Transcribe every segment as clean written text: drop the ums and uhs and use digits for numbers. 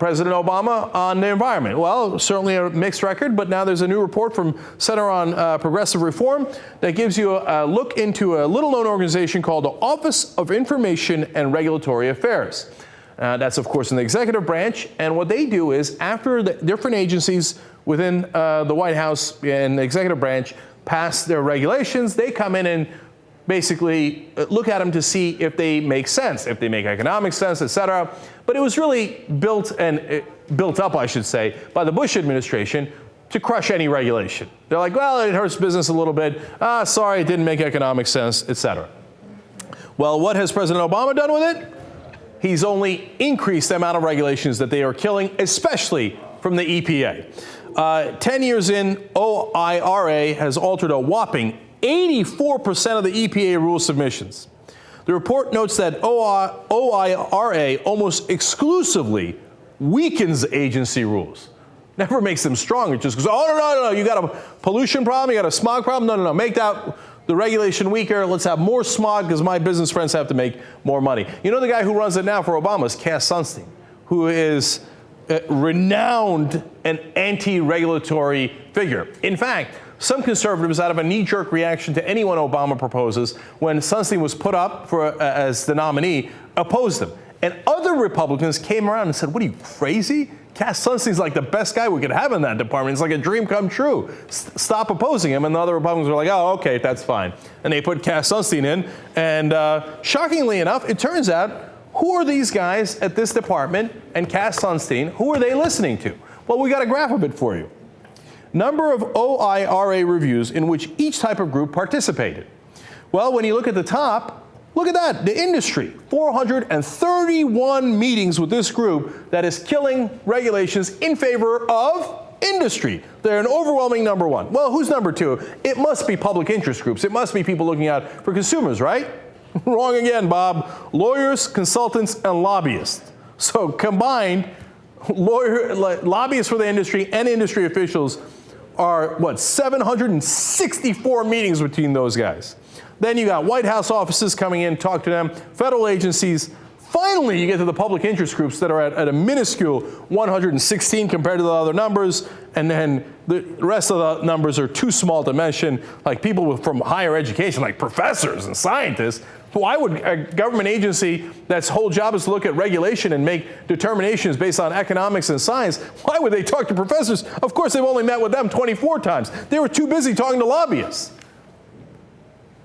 President Obama on the environment? Well, certainly a mixed record, but now there's a new report from Center on Progressive Reform that gives you a look into a little-known organization called the Office of Information and Regulatory Affairs. That's, of course, in the executive branch, and what they do is after the different agencies within the White House and the executive branch pass their regulations, they come in and basically look at them to see if they make sense, if they make economic sense, et cetera. But it was really built up, I should say, by the Bush administration to crush any regulation. They're like, well, it hurts business a little bit. Sorry, it didn't make economic sense, et cetera. Well, what has President Obama done with it? He's only increased the amount of regulations that they are killing, especially from the EPA. 10 years in, OIRA has altered a whopping 84% of the EPA rule submissions. The report notes that OIRA almost exclusively weakens agency rules. Never makes them stronger. Just goes, oh, no, you got a pollution problem, you got a smog problem. No, make that the regulation weaker. Let's have more smog because my business friends have to make more money. You know the guy who runs it now for Obama is Cass Sunstein, who is renowned and anti-regulatory figure. In fact, some conservatives, out of a knee-jerk reaction to anyone Obama proposes, when Sunstein was put up as the nominee, opposed him. And other Republicans came around and said, what are you, crazy? Cass Sunstein's like the best guy we could have in that department. It's like a dream come true. Stop opposing him. And the other Republicans were like, oh, okay, that's fine. And they put Cass Sunstein in. And shockingly enough, it turns out, who are these guys at this department and Cass Sunstein? Who are they listening to? Well, we got a graph of it for you. Number of OIRA reviews in which each type of group participated. Well, when you look at the top, look at that, the industry. 431 meetings with this group that is killing regulations in favor of industry. They're an overwhelming number one. Well, who's number two? It must be public interest groups. It must be people looking out for consumers, right? Wrong again, Bob. Lawyers, consultants, and lobbyists. So combined, lobbyists for the industry and industry officials are, 764 meetings between those guys. Then you got White House offices coming in, talk to them, federal agencies. Finally, you get to the public interest groups that are at a minuscule 116 compared to the other numbers, and then the rest of the numbers are too small to mention, like people from higher education, like professors and scientists. Why would a government agency that's whole job is to look at regulation and make determinations based on economics and science, why would they talk to professors? Of course, they've only met with them 24 times. They were too busy talking to lobbyists.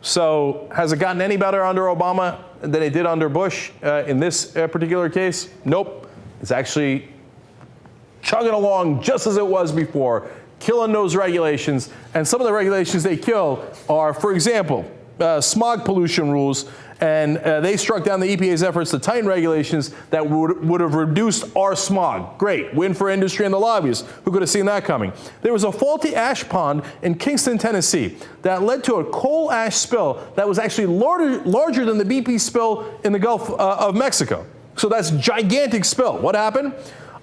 So has it gotten any better under Obama than it did under Bush in this particular case? Nope. It's actually chugging along just as it was before, killing those regulations. And some of the regulations they kill are, for example, smog pollution rules, and they struck down the EPA's efforts to tighten regulations that would have reduced our smog. Great, win for industry and the lobbyists. Who could have seen that coming? There was a faulty ash pond in Kingston, Tennessee that led to a coal ash spill that was actually larger than the BP spill in the Gulf of Mexico. So that's a gigantic spill. What happened?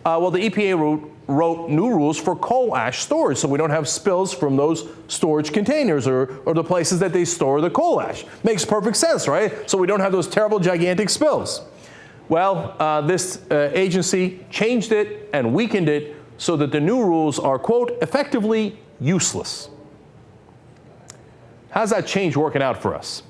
Well, the EPA wrote new rules for coal ash storage, so we don't have spills from those storage containers or the places that they store the coal ash. Makes perfect sense, right? So we don't have those terrible, gigantic spills. Well, this agency changed it and weakened it so that the new rules are, quote, effectively useless. How's that change working out for us?